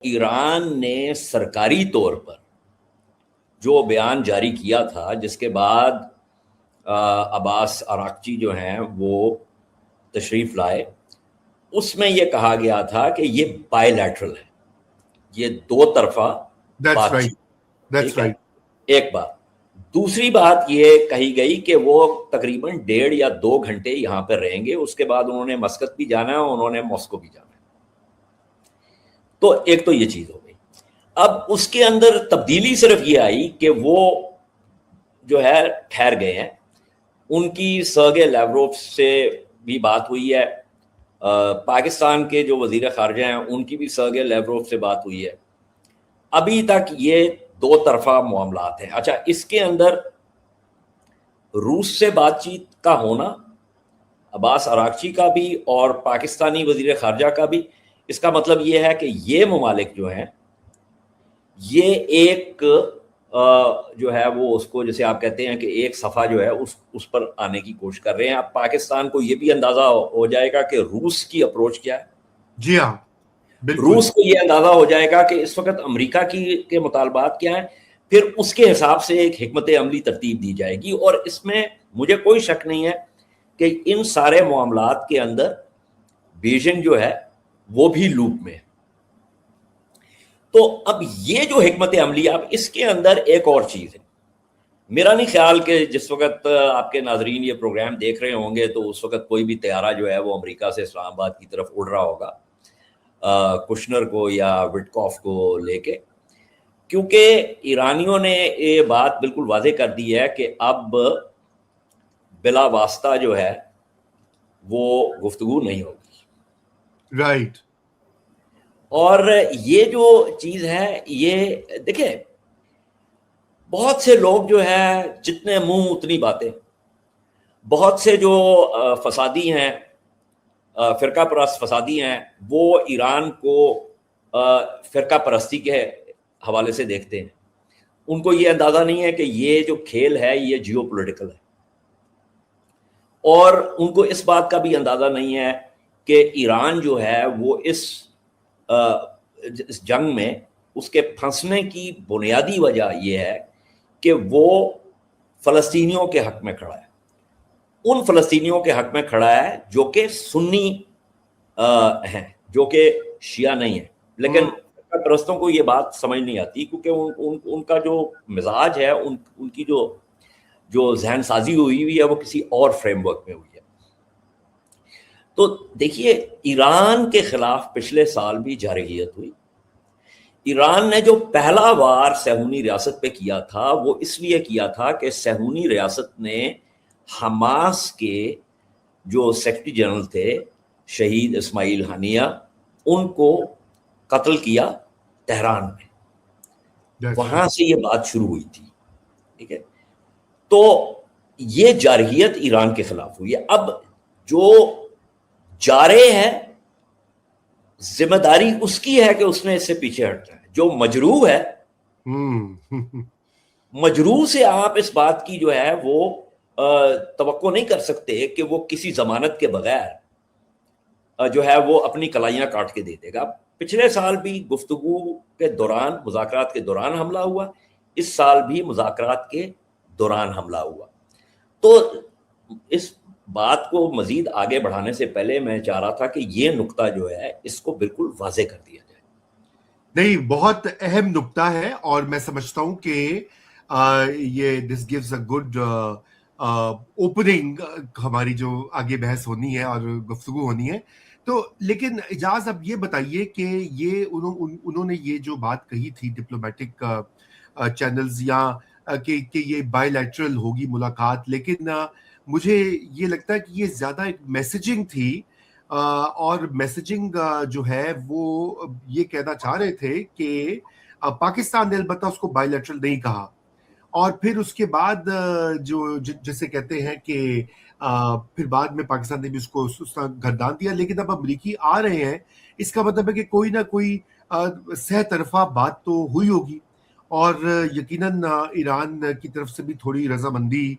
ایران نے سرکاری طور پر جو بیان جاری کیا تھا، جس کے بعد عباس عراقچی جو ہیں وہ تشریف لائے، اس میں یہ کہا گیا تھا کہ یہ بائی لیٹرل ہے، یہ دو طرفہ بات چیت. ٹھیک ہے، ایک بات. دوسری بات یہ کہی گئی کہ وہ تقریباً 1.5 یا 2 گھنٹے یہاں پر رہیں گے، اس کے بعد انہوں نے مسقط بھی جانا ہے اور انہوں نے ماسکو بھی جانا ہے. تو ایک تو یہ چیز ہو گئی. اب اس کے اندر تبدیلی صرف یہ آئی کہ وہ جو ہے ٹھہر گئے ہیں. ان کی سرگے لیوروف سے بھی بات ہوئی ہے، پاکستان کے جو وزیر خارجہ ہیں ان کی بھی سرگے لیوروف سے بات ہوئی ہے. ابھی تک یہ دو طرفہ معاملات ہیں. اچھا، اس کے اندر روس سے بات چیت کا ہونا، عباس عراقچی کا بھی اور پاکستانی وزیر خارجہ کا بھی، اس کا مطلب یہ ہے کہ یہ ممالک جو ہیں یہ ایک جو ہے وہ اس کو جیسے آپ کہتے ہیں کہ ایک صفحہ جو ہے اس پر آنے کی کوشش کر رہے ہیں. اب پاکستان کو یہ بھی اندازہ ہو جائے گا کہ روس کی اپروچ کیا ہے. جی ہاں، روس کو یہ اندازہ ہو جائے گا کہ اس وقت امریکہ کے مطالبات کیا ہیں، پھر اس کے حساب سے ایک حکمت عملی ترتیب دی جائے گی. اور اس میں مجھے کوئی شک نہیں ہے کہ ان سارے معاملات کے اندر بیجنگ جو ہے وہ بھی لوپ میں ہے. تو اب یہ جو حکمت عملی، اب اس کے اندر ایک اور چیز ہے. میرا نہیں خیال کہ جس وقت آپ کے ناظرین یہ پروگرام دیکھ رہے ہوں گے تو اس وقت کوئی بھی طیارہ جو ہے وہ امریکہ سے اسلام آباد کی طرف اڑ رہا ہوگا کشنر کو یا وٹکوف کو لے کے، کیونکہ ایرانیوں نے یہ بات بالکل واضح کر دی ہے کہ اب بلا واسطہ جو ہے وہ گفتگو نہیں ہوگی. رائٹ. اور یہ جو چیز ہے، یہ دیکھیں بہت سے لوگ جو ہے جتنے منہ اتنی باتیں، بہت سے جو فسادی ہیں، فرقہ پرست فسادی ہیں، وہ ایران کو فرقہ پرستی کے حوالے سے دیکھتے ہیں. ان کو یہ اندازہ نہیں ہے کہ یہ جو کھیل ہے یہ جیو پولیٹیکل ہے. اور ان کو اس بات کا بھی اندازہ نہیں ہے کہ ایران جو ہے وہ اس جنگ میں اس کے پھنسنے کی بنیادی وجہ یہ ہے کہ وہ فلسطینیوں کے حق میں کھڑا ہے. ان فلسطینیوں کے حق میں کھڑا ہے جو کہ سنی ہیں، جو کہ شیعہ نہیں ہیں. لیکن پرستوں کو یہ بات سمجھ نہیں آتی، کیونکہ ان کا جو مزاج ہے، ان کی جو ذہن سازی ہوئی ہے وہ کسی اور فریم ورک میں ہوئی ہے. تو دیکھیے، ایران کے خلاف پچھلے سال بھی جارحیت ہوئی. ایران نے جو پہلا وار صہیونی ریاست پہ کیا تھا وہ اس لیے کیا تھا کہ صہیونی ریاست نے حماس کے جو سیکرٹری جنرل تھے شہید اسماعیل ہنیہ، ان کو قتل کیا تہران میں. وہاں سے یہ بات شروع ہوئی تھی. ٹھیک ہے، تو یہ جارحیت ایران کے خلاف ہوئی ہے. اب جو جارح ہے ذمہ داری اس کی ہے کہ اس نے اس سے پیچھے ہٹنا ہے. جو مجروح ہے، مجروح سے آپ اس بات کی جو ہے وہ توقع نہیں کر سکتے کہ وہ کسی ضمانت کے بغیر جو ہے وہ اپنی کلائیاں کاٹ کے دے دے گا. پچھلے سال بھی گفتگو کے دوران، مذاکرات کے دوران حملہ ہوا، اس سال بھی مذاکرات کے دوران حملہ ہوا. تو اس بات کو مزید آگے بڑھانے سے پہلے میں چاہ رہا تھا کہ یہ نقطہ جو ہے اس کو بالکل واضح کر دیا جائے. نہیں، بہت اہم نقطہ ہے، اور میں سمجھتا ہوں کہ یہ this gives a good opening ہماری جو آگے بحث ہونی ہے اور گفتگو ہونی ہے. تو لیکن اجاز اب یہ بتائیے کہ یہ انہوں نے یہ جو بات کہی تھی ڈپلومیٹک چینلز یا کہ یہ بائی لیٹرل ہوگی ملاقات، لیکن مجھے یہ لگتا ہے کہ یہ زیادہ ایک میسیجنگ تھی، اور میسیجنگ جو ہے وہ یہ کہنا چاہ رہے تھے کہ پاکستان نے البتہ اس کو بائی لیٹرل نہیں کہا، اور پھر اس کے بعد جو جیسے کہتے ہیں کہ پھر بعد میں پاکستان نے بھی اس کو گردان دیا. لیکن اب امریکی آ رہے ہیں، اس کا مطلب ہے کہ کوئی نہ کوئی سہ طرفہ بات تو ہوئی ہوگی، اور یقیناً ایران کی طرف سے بھی تھوڑی رضامندی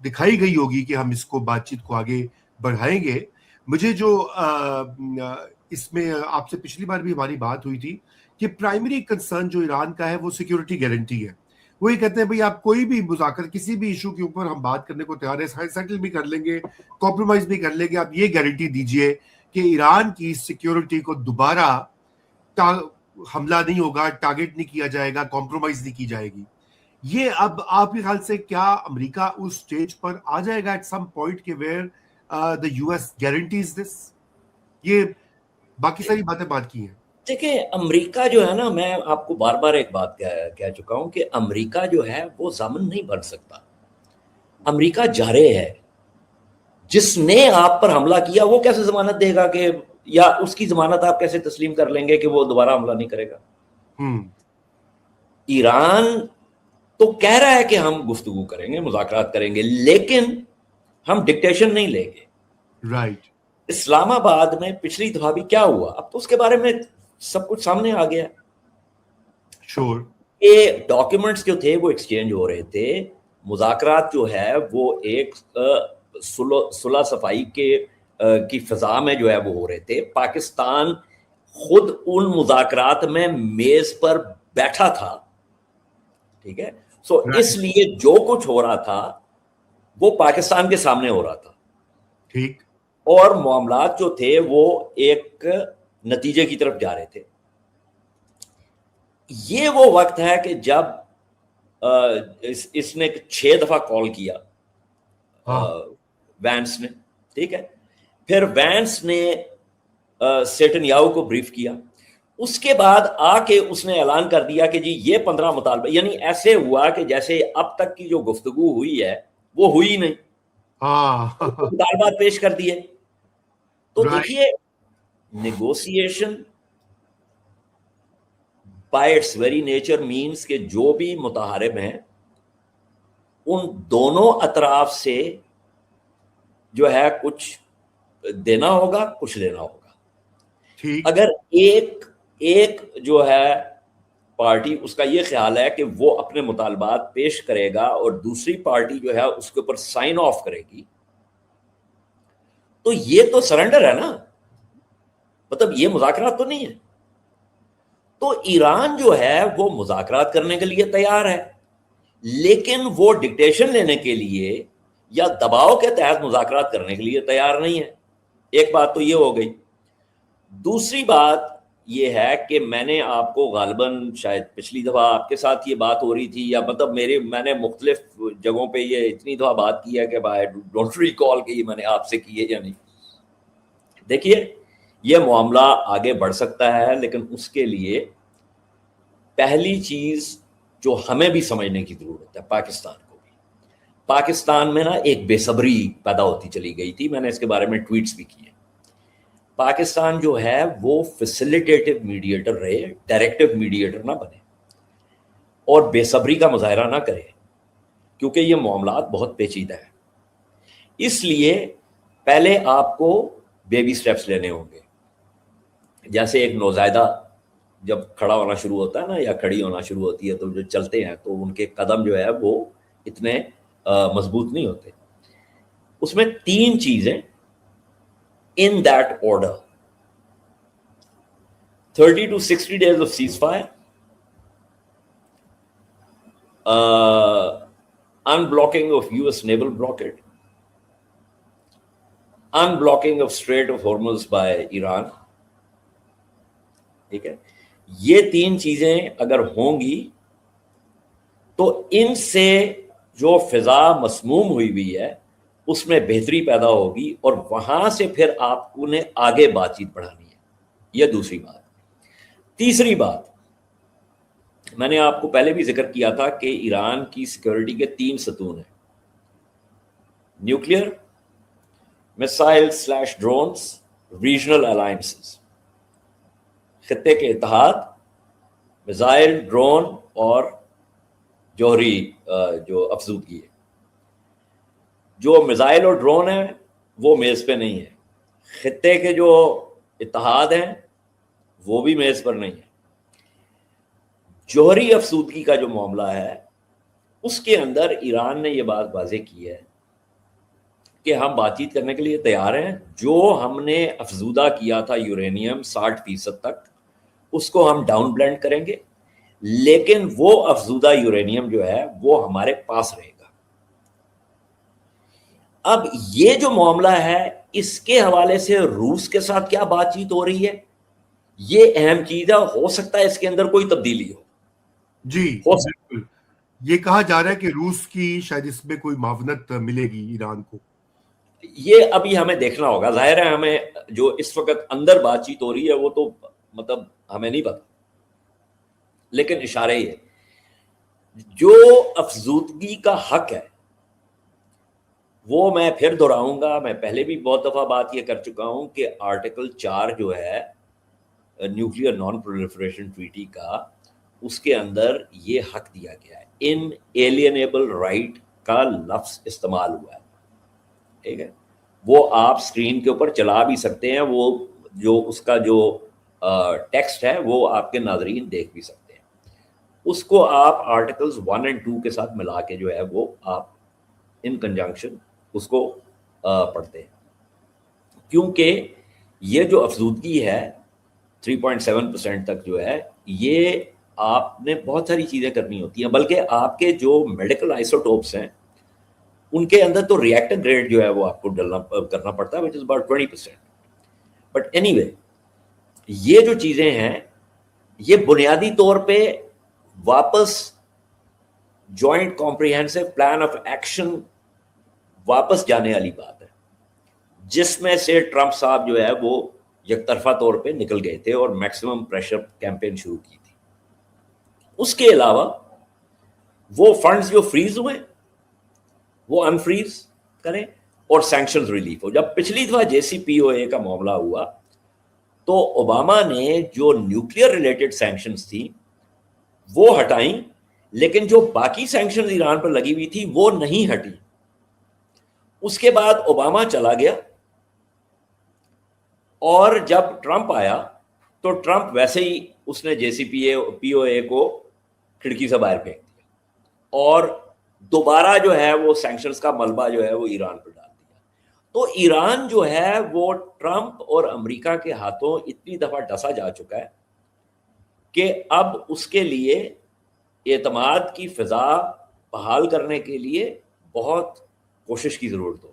دکھائی گئی ہوگی کہ ہم اس کو بات چیت کو آگے بڑھائیں گے. مجھے جو اس میں آپ سے پچھلی بار بھی ہماری بات ہوئی تھی کہ پرائمری کنسرن جو ایران کا ہے وہ سیکیورٹی گارنٹی ہے. وہ یہ کہتے ہیں بھئی آپ کوئی بھی مذاکرات کسی بھی ایشو کے اوپر ہم بات کرنے کو تیار ہے, سیٹل بھی کر لیں گے, کمپرومائز بھی کر لیں گے, آپ یہ گارنٹی دیجئے کہ ایران کی سیکیورٹی کو دوبارہ حملہ نہیں ہوگا, ٹارگٹ نہیں کیا جائے گا, کمپرومائز نہیں کی جائے گی. یہ اب آپ کے خیال سے کیا امریکہ اس سٹیج پر آ جائے گا ایٹ سم پوائنٹ کہ where the US guarantees this؟ یہ باقی ساری باتیں بات کی ہیں. دیکھیں امریکہ جو ہے نا, میں آپ کو بار بار ایک بات کہہ چکا ہوں کہ امریکہ جو ہے وہ ضامن نہیں بن سکتا. امریکہ جارح ہے. جس نے آپ پر حملہ کیا وہ کیسے ضمانت دے گا کہ, یا اس کی ضمانت آپ کیسے تسلیم کر لیں گے کہ وہ دوبارہ حملہ نہیں کرے گا؟ ایران تو کہہ رہا ہے کہ ہم گفتگو کریں گے, مذاکرات کریں گے, لیکن ہم ڈکٹیشن نہیں لیں گے. رائٹ. اسلام آباد میں پچھلی دفعہ بھی کیا ہوا, اب تو اس کے بارے میں سب کچھ سامنے آ گیا. شور. یہ ڈاکیومنٹس جو تھے وہ ایکسچینج ہو رہے تھے. مذاکرات جو ہے وہ ایک صلح صفائی کی فضا میں جو ہے وہ ہو رہے تھے. پاکستان خود ان مذاکرات میں میز پر بیٹھا تھا, ٹھیک ہے. سو اس لیے جو کچھ ہو رہا تھا وہ پاکستان کے سامنے ہو رہا تھا, ٹھیک, اور معاملات جو تھے وہ ایک نتیجے کی طرف جا رہے تھے. یہ وہ وقت ہے کہ جب اس نے 6 دفعہ کال کیا وینس نے, ٹھیک ہے. پھر وینس نے نیتنیاہو کو بریف کیا. اس کے بعد آ کے اس نے اعلان کر دیا کہ جی یہ 15 مطالبہ, یعنی ایسے ہوا کہ جیسے اب تک کی جو گفتگو ہوئی ہے وہ ہوئی نہیں, مطالبات پیش کر دیے. تو دیکھیے negotiation by it's very nature means کہ جو بھی متحارب ہیں ان دونوں اطراف سے جو ہے کچھ دینا ہوگا, کچھ لینا ہوگا. اگر ایک جو ہے پارٹی اس کا یہ خیال ہے کہ وہ اپنے مطالبات پیش کرے گا اور دوسری پارٹی جو ہے اس کے اوپر سائن آف کرے گی, تو یہ تو سرنڈر ہے نا, مطلب یہ مذاکرات تو نہیں ہے. تو ایران جو ہے وہ مذاکرات کرنے کے لیے تیار ہے, لیکن وہ ڈکٹیشن لینے کے لیے یا دباؤ کے تحت مذاکرات کرنے کے لیے تیار نہیں ہے. ایک بات تو یہ ہو گئی. دوسری بات یہ ہے کہ میں نے آپ کو غالباً شاید پچھلی دفعہ آپ کے ساتھ یہ بات ہو رہی تھی, یا مطلب میں نے مختلف جگہوں پہ یہ اتنی دفعہ بات کی ہے کہ بائی ڈونٹ ریکال کہ یہ میں نے آپ سے کی ہے یا نہیں. دیکھیے یہ معاملہ آگے بڑھ سکتا ہے, لیکن اس کے لیے پہلی چیز جو ہمیں بھی سمجھنے کی ضرورت ہے, پاکستان کو بھی, پاکستان میں نا ایک بے صبری پیدا ہوتی چلی گئی تھی. میں نے اس کے بارے میں ٹویٹس بھی کیے. پاکستان جو ہے وہ فیسیلیٹیٹو میڈیٹر رہے, ڈائریکٹو میڈیٹر نہ بنے اور بے صبری کا مظاہرہ نہ کرے, کیونکہ یہ معاملات بہت پیچیدہ ہیں. اس لیے پہلے آپ کو بیبی سٹیپس لینے ہوں گے. جیسے ایک نوزائیدہ جب کھڑا ہونا شروع ہوتا ہے نا, یا کھڑی ہونا شروع ہوتی ہے, تو جو چلتے ہیں تو ان کے قدم جو ہے وہ اتنے مضبوط نہیں ہوتے. اس میں 3 چیزیں in that order: 30 to 60 days of ceasefire, unblocking of US naval blockade, unblocking of Strait of Hormuz by Iran. ٹھیک ہے, یہ 3 چیزیں اگر ہوں گی تو ان سے جو فضا مسموم ہوئی ہے اس میں بہتری پیدا ہوگی, اور وہاں سے پھر آپ کو نے آگے بات چیت بڑھانی ہے. یہ دوسری بات. تیسری بات, میں نے آپ کو پہلے بھی ذکر کیا تھا کہ ایران کی سیکورٹی کے 3 ستون ہیں: nuclear, missile / drones, regional alliances. خطے کے اتحاد, میزائل, ڈرون اور جوہری جو افزودگی ہے. جو میزائل اور ڈرون ہیں وہ میز پہ نہیں ہے, خطے کے جو اتحاد ہیں وہ بھی میز پر نہیں ہے. جوہری افزودگی کا جو معاملہ ہے اس کے اندر ایران نے یہ بات واضح کی ہے کہ ہم بات چیت کرنے کے لیے تیار ہیں. جو ہم نے افزودہ کیا تھا یورینیم 60% تک، اس کو ہم ڈاؤن بلینڈ کریں گے، لیکن وہ افزودہ یورینیم جو ہے وہ ہمارے پاس رہے گا. اب یہ جو معاملہ ہے اس کے حوالے سے روس کے ساتھ کیا بات چیت ہو رہی ہے، یہ اہم چیز ہے. ہو سکتا ہے اس کے اندر کوئی تبدیلی ہو. جی ہو سکتا بالکل. یہ کہا جا رہا ہے کہ روس کی شاید اس میں کوئی معاونت ملے گی ایران کو. یہ ابھی ہمیں دیکھنا ہوگا. ظاہر ہے ہمیں جو اس وقت اندر بات چیت ہو رہی ہے وہ تو مطلب ہمیں نہیں پتا، لیکن اشارہ ہی ہے. جو افزودگی کا حق ہے وہ میں پھر دہراؤں گا، میں پہلے بھی بہت دفعہ بات یہ کر چکا ہوں کہ آرٹیکل 4 جو ہے نیوکلیئر نان پرولیفریشن ٹریٹی کا، اس کے اندر یہ حق دیا گیا ہے. ان ایلینیبل رائٹ کا لفظ استعمال ہوا ہے. ٹھیک ہے، وہ آپ اسکرین کے اوپر چلا بھی سکتے ہیں، وہ جو اس کا جو ٹیکسٹ ہے وہ آپ کے ناظرین دیکھ بھی سکتے ہیں. اس کو آپ آرٹیکلز 1 اور 2 کے ساتھ ملا کے جو ہے وہ آپ ان کنجنکشن اس کو پڑھتے ہیں. کیونکہ یہ جو افزودگی ہے 3.7% تک جو ہے، یہ آپ نے بہت ساری چیزیں کرنی ہوتی ہیں، بلکہ آپ کے جو میڈیکل آئسوٹوپس ہیں ان کے اندر تو ری ایکٹر گریڈ جو ہے وہ آپ کو کرنا پڑتا ہے، which is about 20%. But any way, یہ جو چیزیں ہیں یہ بنیادی طور پہ واپس joint comprehensive plan of action واپس جانے والی بات ہے، جس میں سے ٹرمپ صاحب جو ہے وہ یک طرفہ طور پہ نکل گئے تھے اور میکسیمم پریشر کیمپین شروع کی تھی. اس کے علاوہ وہ فنڈز جو فریز ہوئے وہ انفریز کریں اور سینکشنز ریلیف ہو. جب پچھلی دفعہ JCPOA کا معاملہ ہوا تو اوباما نے جو نیوکلیئر ریلیٹڈ سینکشنز تھیں وہ ہٹائیں، لیکن جو باقی سینکشنز ایران پر لگی ہوئی تھی وہ نہیں ہٹی. اس کے بعد اوباما چلا گیا اور جب ٹرمپ آیا تو ٹرمپ ویسے ہی اس نے JCPOA کو کھڑکی سے باہر پھینک دیا اور دوبارہ جو ہے وہ سینکشنز کا ملبہ جو ہے وہ ایران پر ڈال دیا. تو ایران جو ہے وہ ٹرمپ اور امریکہ کے ہاتھوں اتنی دفعہ ڈسا جا چکا ہے کہ اب اس کے لیے اعتماد کی فضا بحال کرنے کے لیے بہت کوشش کی ضرورت ہو.